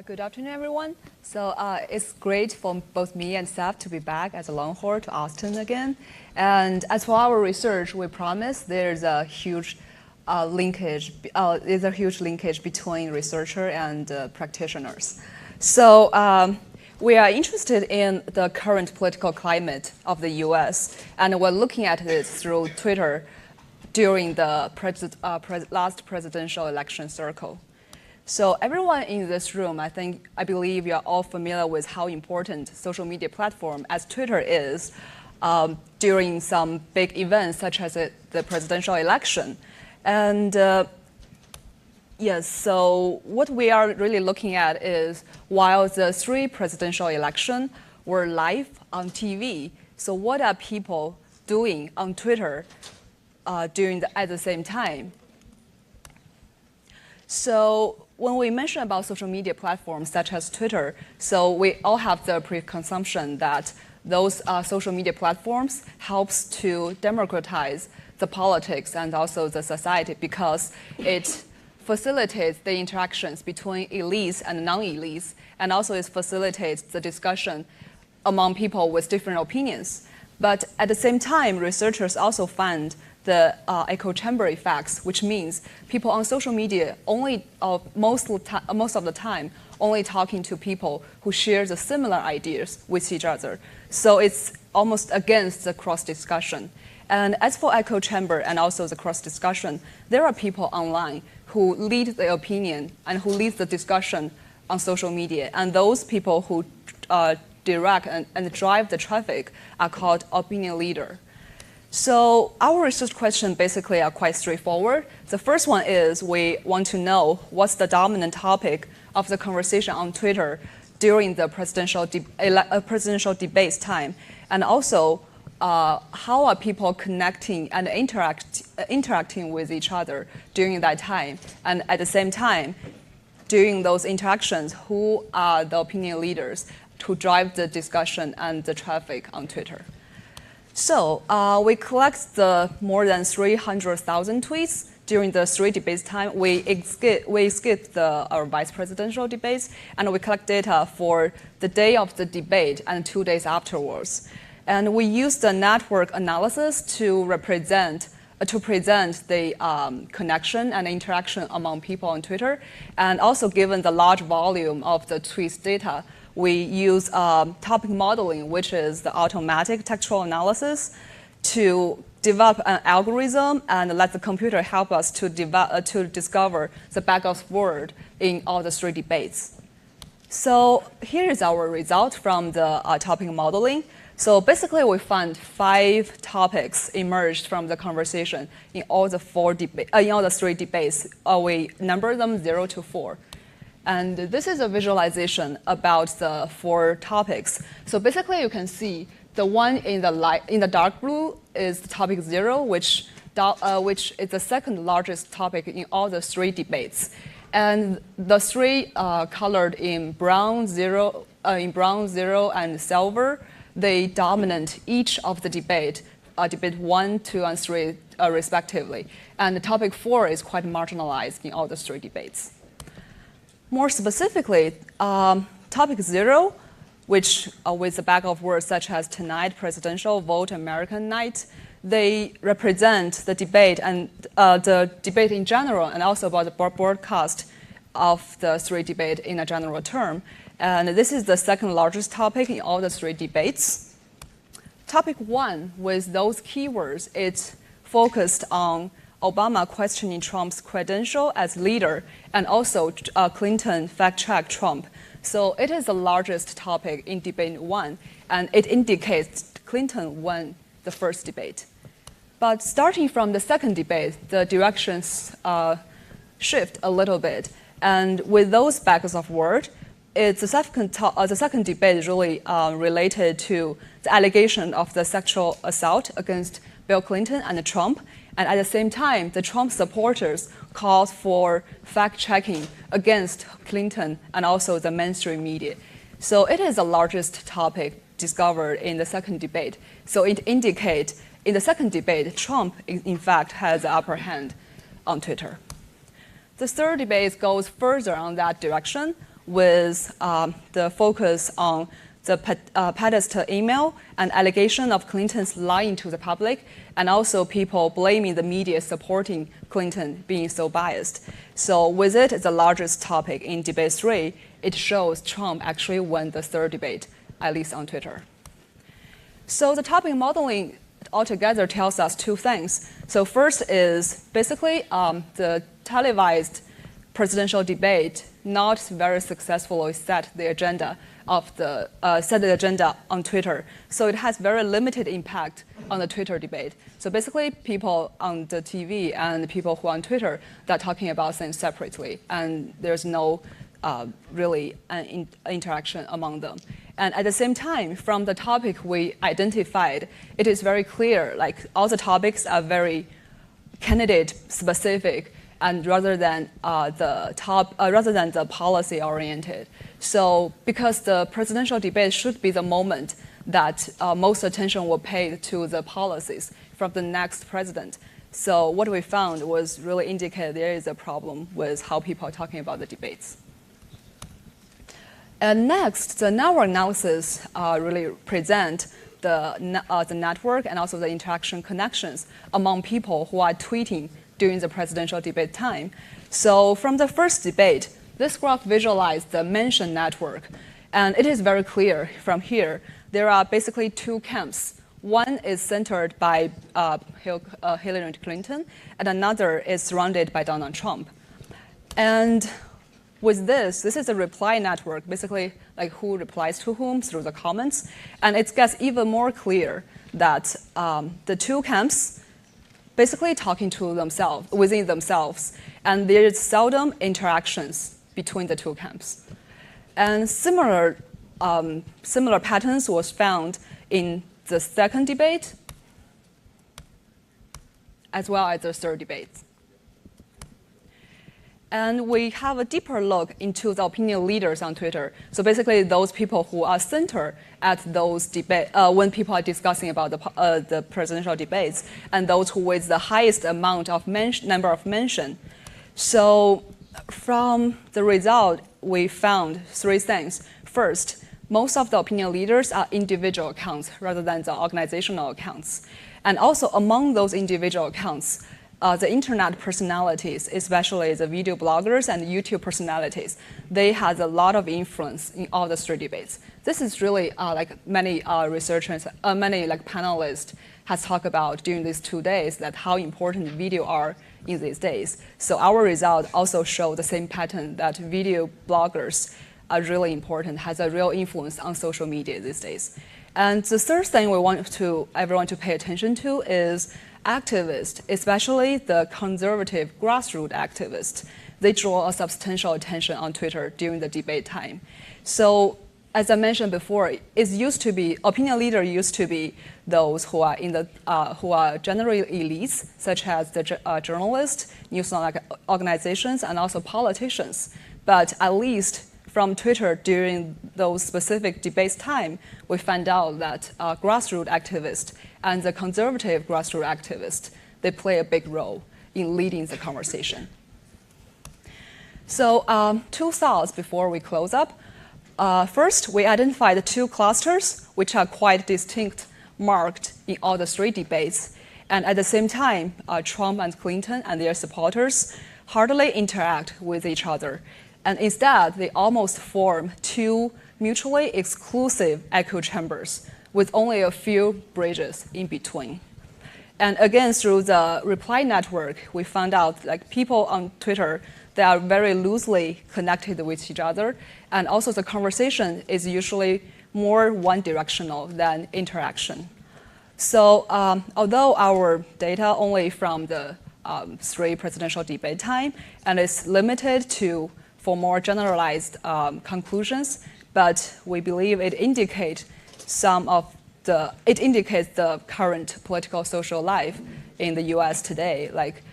Good afternoon, everyone. So it's great for both me and Seth to be back as a long haul to Austin again. And as for our research, we promise there's a huge linkage. There's a huge linkage between researcher and practitioners. So we are interested in the current political climate of the U.S. and we're looking at it through Twitter during the last presidential election cycle. So everyone in this room, I believe you are all familiar with how important social media platform as Twitter is during some big events such as the presidential election. And yes, so what we are really looking at is while the 3 presidential elections were live on TV, so what are people doing on Twitter at the same time? So when we mention about social media platforms such as Twitter, so we all have the preconception that those social media platforms helps to democratize the politics and also the society because it facilitates the interactions between elites and non-elites, and also it facilitates the discussion among people with different opinions. But at the same time, researchers also find the echo chamber effects, which means people on social media only most of the time only talking to people who share the similar ideas with each other. So it's almost against the cross discussion. And as for echo chamber and also the cross discussion, there are people online who lead the opinion and who lead the discussion on social media, and those people who direct and drive the traffic are called opinion leader. So our research questions basically are quite straightforward. The first one is we want to know what's the dominant topic of the conversation on Twitter during the presidential debates time, and also how are people connecting and interacting with each other during that time, and at the same time, during those interactions, who are the opinion leaders to drive the discussion and the traffic on Twitter. So we collect the more than 300,000 tweets during the 3 debates time. We skip the vice presidential debates, and we collect data for the day of the debate and 2 days afterwards. And we use the network analysis to present the connection and interaction among people on Twitter. And also given the large volume of the tweets data, we use topic modeling, which is the automatic textual analysis, to develop an algorithm and let the computer help us to discover the background word in all the 3 debates. So here is our result from the topic modeling. So basically, we found 5 topics emerged from the conversation in all the 3 debates. We number them 0 to 4. And this is a visualization about the 4 topics. So basically, you can see the one in the dark blue is the topic 0, which is the second largest topic in all the 3 debates. And the 3 colored in brown, 0, and silver, they dominate each of the debate 1, 2, and 3 respectively. And the topic 4 is quite marginalized in all the 3 debates. More specifically, topic 0, which with the background words such as tonight, presidential, vote, American night, they represent the debate and the debate in general, and also about the broadcast of the 3 debates in a general term. And this is the second largest topic in all the 3 debates. Topic 1, with those keywords, it's focused on Obama questioning Trump's credential as leader, and also Clinton fact-check Trump. So it is the largest topic in debate 1, and it indicates Clinton won the first debate. But starting from the second debate, the directions shift a little bit. And with those backgrounds of word, the second debate is really related to the allegation of the sexual assault against Bill Clinton and Trump. And at the same time, the Trump supporters called for fact-checking against Clinton and also the mainstream media. So it is the largest topic discovered in the second debate. So it indicates in the second debate, Trump, in fact, has the upper hand on Twitter. The third debate goes further on that direction. with the focus on the pedestal email and allegation of Clinton's lying to the public, and also people blaming the media supporting Clinton being so biased. So with it, the largest topic in debate 3, it shows Trump actually won the third debate, at least on Twitter. So the topic modeling altogether tells us two things. So first is basically the televised presidential debate not very successfully set the agenda on Twitter. So it has very limited impact on the Twitter debate. So basically, people on the TV and people who are on Twitter, they're talking about things separately, and there's no really interaction among them. And at the same time, from the topic we identified, it is very clear, like all the topics are very candidate specific, and rather than the policy oriented. So because the presidential debate should be the moment that most attention will pay to the policies from the next president. So what we found was really indicated there is a problem with how people are talking about the debates. And next, the network analysis really present the network and also the interaction connections among people who are tweeting during the presidential debate time. So from the first debate, this graph visualized the mention network. And it is very clear from here, there are basically two camps. One is centered by Hillary Clinton, and another is surrounded by Donald Trump. And with this is a reply network, basically like who replies to whom through the comments. And it gets even more clear that the two camps basically talking to themselves, within themselves, and there is seldom interactions between the two camps. And similar patterns was found in the second debate, as well as the third debate. And we have a deeper look into the opinion leaders on Twitter. So basically, those people who are centered at those debates when people are discussing about the presidential debates, and those who with the highest amount of number of mention. So from the result, we found three things. First, most of the opinion leaders are individual accounts rather than the organizational accounts. And also among those individual accounts, the internet personalities, especially the video bloggers and YouTube personalities, they had a lot of influence in all the three debates. This is really like many researchers, many like panelists has talked about during these 2 days that how important video are in these days. So our result also show the same pattern that video bloggers are really important, has a real influence on social media these days. And the third thing we want everyone to pay attention to is activists, especially the conservative grassroots activists. They draw a substantial attention on Twitter during the debate time. So as I mentioned before, opinion leader used to be those who are who are generally elites, such as the journalists, news organizations, and also politicians. But at least from Twitter during those specific debates time, we found out that grassroots activists and the conservative grassroots activists, they play a big role in leading the conversation. So two thoughts before we close up. First, we identified two clusters which are quite distinct, marked in all the three debates. And at the same time, Trump and Clinton and their supporters hardly interact with each other. And instead, they almost form two mutually exclusive echo chambers with only a few bridges in between. And again, through the reply network, we found out like people on Twitter, they are very loosely connected with each other. And also the conversation is usually more one-directional than interaction. So although our data only from the three presidential debate time, and it's limited for more generalized conclusions, but we believe it indicates the current political social life in the US today. Like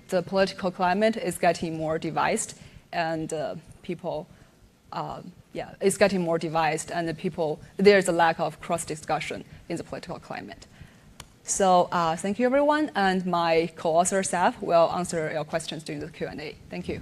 the political climate is getting more divided, and it's getting more divided, and there's a lack of cross-discussion in the political climate. So thank you, everyone, and my co-author, Seth, will answer your questions during the Q&A. Thank you.